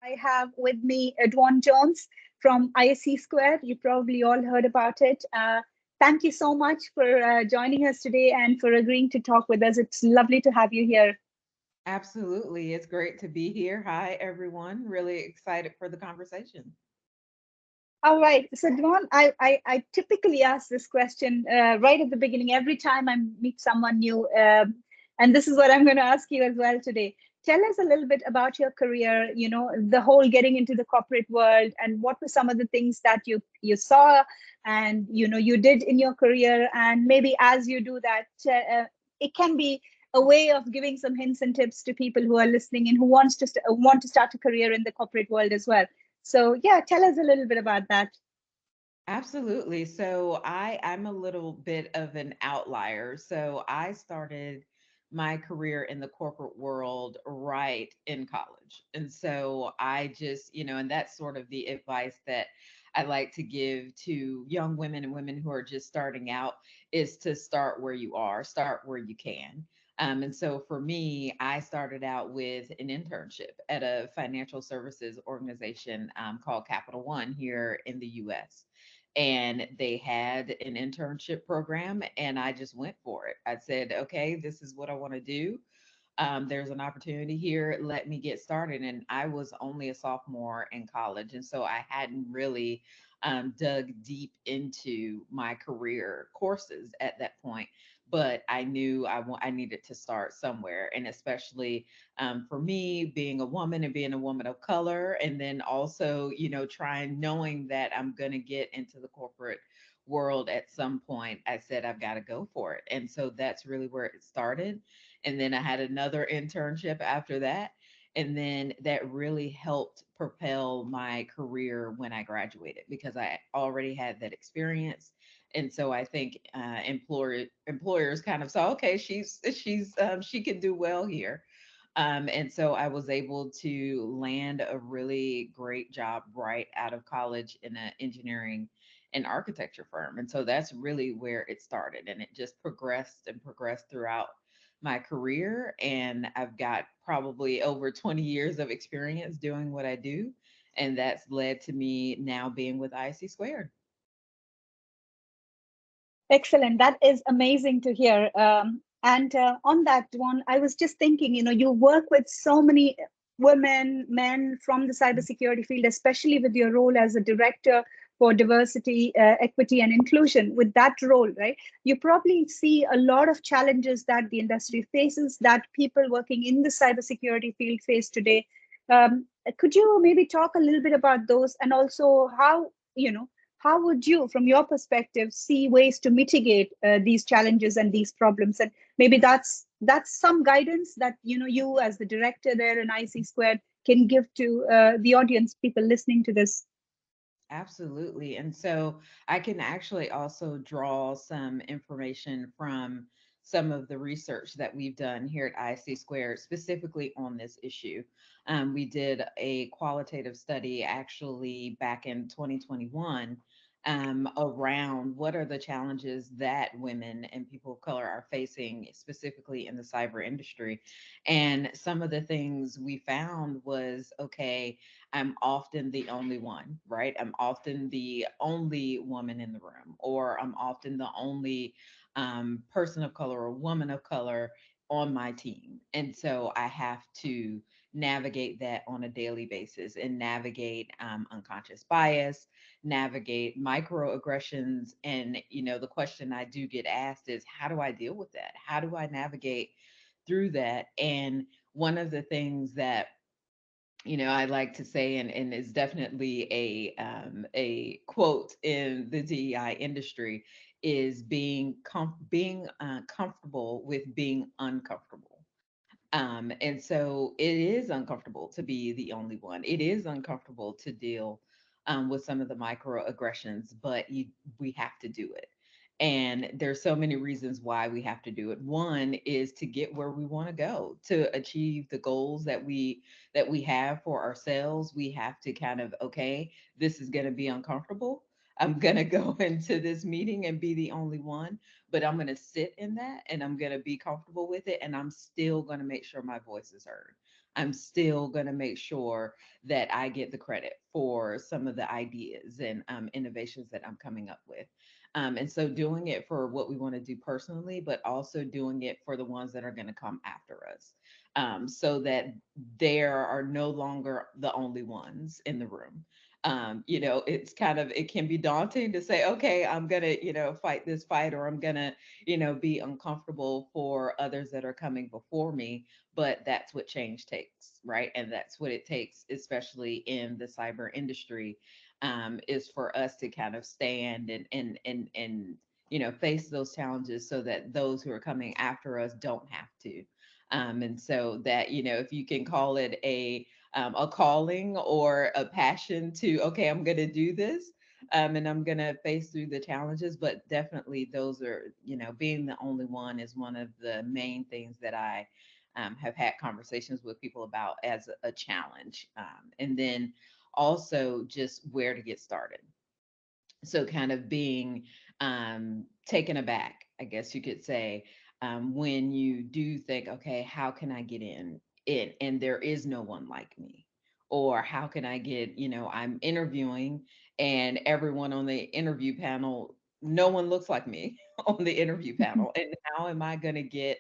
I have with me Dwan Jones from ISC Square. You probably all heard about it. Thank you so much for joining us today and for agreeing to talk with us. It's lovely to have you here. Absolutely. It's great to be here. Hi, everyone. Really excited for the conversation. All right. So, Dwan, I typically ask this question right at the beginning every time I meet someone new. And this is what I'm going to ask you as well today. Tell us a little bit about your career, the whole getting into the corporate world, and what were some of the things that you saw and you did in your career. And maybe as you do that, it can be a way of giving some hints and tips to people who are listening and who want to start a career in the corporate world as well. So yeah, tell us a little bit about that. Absolutely. I'm a little bit of an outlier. So I started my career in the corporate world right in college. And so I just, and that's sort of the advice that I like to give to young women and women who are just starting out is to start where you are, start where you can. And so for me, I started out with an internship at a financial services organization called Capital One here in the US, and they had an internship program, and I just went for it. I said, okay, this is what I want to do. There's an opportunity here, let me get started. And I was only a sophomore in college, and so I hadn't really dug deep into my career courses at that point. But I knew I needed to start somewhere, and especially for me, being a woman and being a woman of color, and then also, trying knowing that I'm going to get into the corporate world at some point, I said I've got to go for it. And so that's really where it started. And then I had another internship after that. And then that really helped propel my career when I graduated because I already had that experience. And so I think employers kind of saw, okay, she can do well here. And so I was able to land a really great job right out of college in an engineering and architecture firm. And so that's really where it started. And it just progressed and progressed throughout my career. And I've got probably over 20 years of experience doing what I do. And that's led to me now being with IC Squared. Excellent. That is amazing to hear. And on that one, I was just thinking, you work with so many women, men from the cybersecurity field, especially with your role as a director for diversity, equity, and inclusion. With that role, right, you probably see a lot of challenges that the industry faces, that people working in the cybersecurity field face today. Could you maybe talk a little bit about those, and also how would you, from your perspective, see ways to mitigate these challenges and these problems? And maybe that's some guidance that you as the director there in IC Squared can give to the audience, people listening to this. Absolutely. And so I can actually also draw some information from some of the research that we've done here at IC Squared, specifically on this issue. We did a qualitative study actually back in 2021 around what are the challenges that women and people of color are facing, specifically in the cyber industry. And some of the things we found was okay, I'm often the only one, right? I'm often the only woman in the room, or I'm often the only person of color or woman of color on my team. And so I have to navigate that on a daily basis and navigate unconscious bias, navigate microaggressions. And, the question I do get asked is, how do I deal with that? How do I navigate through that? And one of the things that I like to say, and is definitely a quote in the DEI industry, is being comfortable with being uncomfortable. And so it is uncomfortable to be the only one. It is uncomfortable to deal with some of the microaggressions, but we have to do it. And there's so many reasons why we have to do it. One is to get where we want to go, to achieve the goals that we have for ourselves. We have to kind of, okay, this is going to be uncomfortable. I'm going to go into this meeting and be the only one, but I'm going to sit in that and I'm going to be comfortable with it. And I'm still going to make sure my voice is heard. I'm still going to make sure that I get the credit for some of the ideas and innovations that I'm coming up with. And so doing it for what we want to do personally, but also doing it for the ones that are going to come after us, so that there are no longer the only ones in the room. It's kind of, it can be daunting to say, okay, I'm going to, fight this fight, or I'm going to, be uncomfortable for others that are coming before me. But that's what change takes, right? And that's what it takes, especially in the cyber industry, is for us to kind of stand and face those challenges so that those who are coming after us don't have to. And so that, if you can call it a calling or a passion to, okay, I'm going to do this, and I'm going to face through the challenges. But definitely, those are, being the only one is one of the main things that I have had conversations with people about as a challenge. And then also just where to get started. So kind of being taken aback, I guess you could say, when you do think, okay, how can I get in and there is no one like me? Or how can I get, I'm interviewing and everyone on the interview panel, no one looks like me on the interview panel. And how am I going to get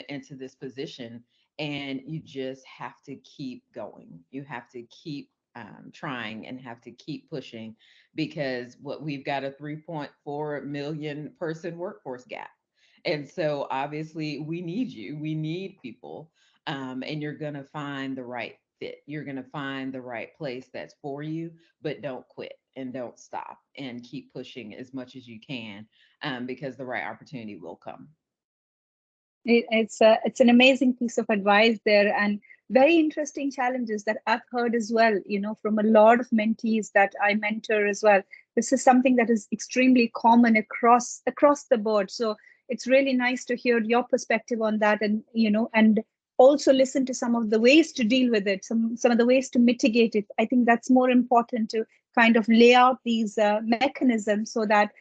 into this position? And you just have to keep going. You have to keep trying and have to keep pushing, because what we've got a 3.4 million person workforce gap. And so obviously we need you. We need people. And you're going to find the right fit. You're going to find the right place that's for you, but don't quit and don't stop and keep pushing as much as you can, because the right opportunity will come. It's an amazing piece of advice there, and very interesting challenges that I've heard as well, from a lot of mentees that I mentor as well. This is something that is extremely common across the board. So it's really nice to hear your perspective on that, and and also listen to some of the ways to deal with it, some of the ways to mitigate it. I think that's more important, to kind of lay out these mechanisms so that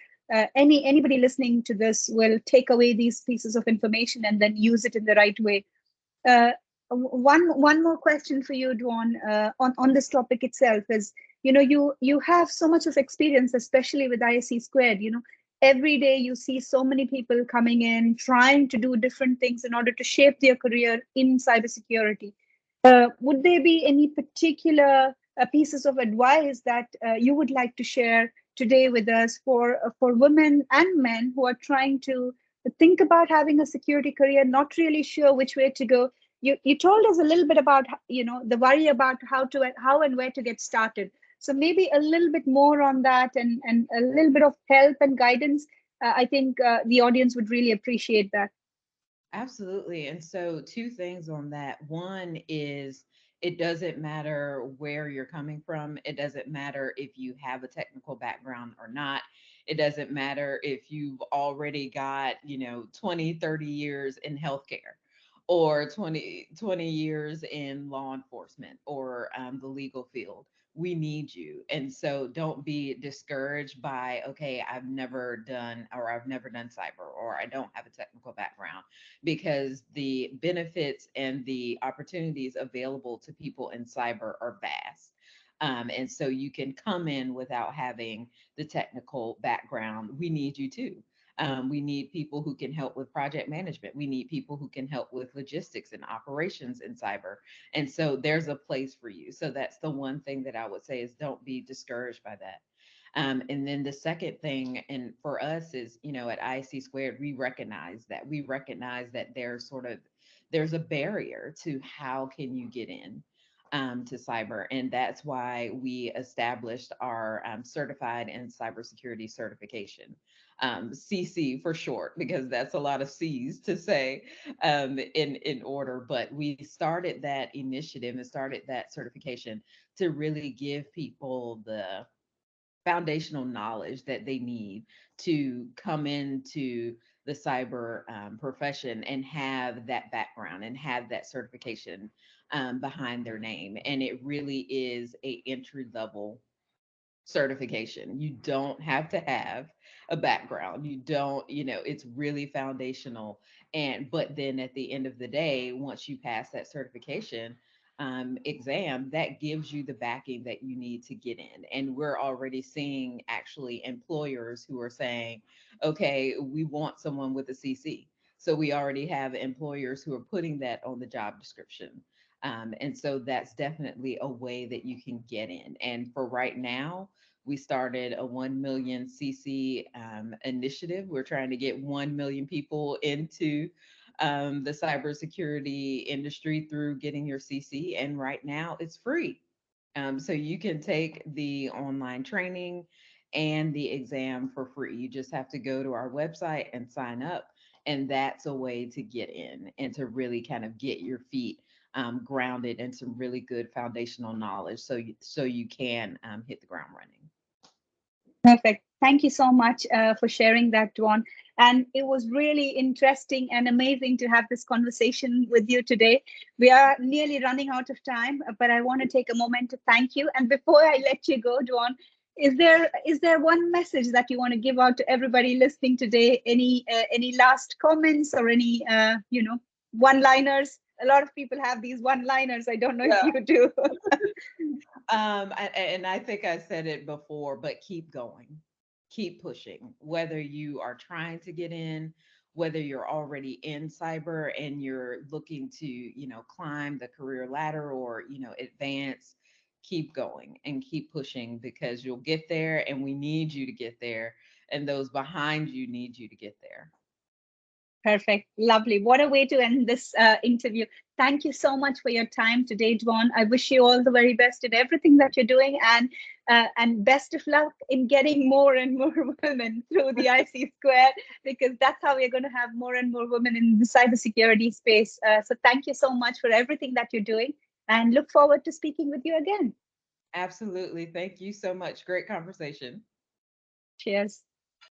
anybody listening to this will take away these pieces of information and then use it in the right way. Uh, one more question for you, Dwan, on this topic itself is, you have so much of experience, especially with ISC squared. Every day you see so many people coming in trying to do different things in order to shape their career in cybersecurity. Would there be any particular pieces of advice that you would like to share today with us for women and men who are trying to think about having a security career, not really sure which way to go? You told us a little bit about the worry about how and where to get started. So maybe a little bit more on that, and a little bit of help and guidance. I think the audience would really appreciate that. Absolutely. And so, two things on that. One is, it doesn't matter where you're coming from. It doesn't matter if you have a technical background or not. It doesn't matter if you've already got, 20, 30 years in healthcare, or 20 years in law enforcement, or the legal field. We need you. And so don't be discouraged by, okay, I've never done cyber, or I don't have a technical background, because the benefits and the opportunities available to people in cyber are vast. And so you can come in without having the technical background. We need you too. We need people who can help with project management. We need people who can help with logistics and operations in cyber. And so there's a place for you. So that's the one thing that I would say, is don't be discouraged by that. And then the second thing, and for us is, at IC squared, we recognize that there's a barrier to how can you get in to cyber. And that's why we established our certified in cybersecurity certification, CC for short, because that's a lot of C's to say in order. But we started that initiative and started that certification to really give people the foundational knowledge that they need to come into the cyber profession and have that background and have that certification behind their name. And it really is a entry level certification. You don't have to have a background. You don't, it's really foundational. But then at the end of the day, once you pass that certification exam, that gives you the backing that you need to get in. And we're already seeing actually employers who are saying, okay, we want someone with a CC. So we already have employers who are putting that on the job description. And so that's definitely a way that you can get in. And for right now, we started a 1 million CC initiative. We're trying to get 1 million people into the cybersecurity industry through getting your CC. And right now, it's free. So you can take the online training and the exam for free. You just have to go to our website and sign up. And that's a way to get in and to really kind of get your feet grounded in some really good foundational knowledge so you can hit the ground running. Perfect. Thank you so much for sharing that, Dwan. And it was really interesting and amazing to have this conversation with you today. We are nearly running out of time, but I want to take a moment to thank you. And before I let you go, Dwan, is there one message that you want to give out to everybody listening today? Any last comments or any one-liners? A lot of people have these one-liners. I don't know if you do. And I think I said it before, but keep going, keep pushing, whether you are trying to get in, whether you're already in cyber and you're looking to, climb the career ladder or, advance, keep going and keep pushing because you'll get there and we need you to get there. And those behind you need you to get there. Perfect. Lovely. What a way to end this interview. Thank you so much for your time today, Dwan. I wish you all the very best in everything that you're doing, and best of luck in getting more and more women through the IC Square, because that's how we're going to have more and more women in the cybersecurity space. So thank you so much for everything that you're doing, and look forward to speaking with you again. Absolutely. Thank you so much. Great conversation. Cheers.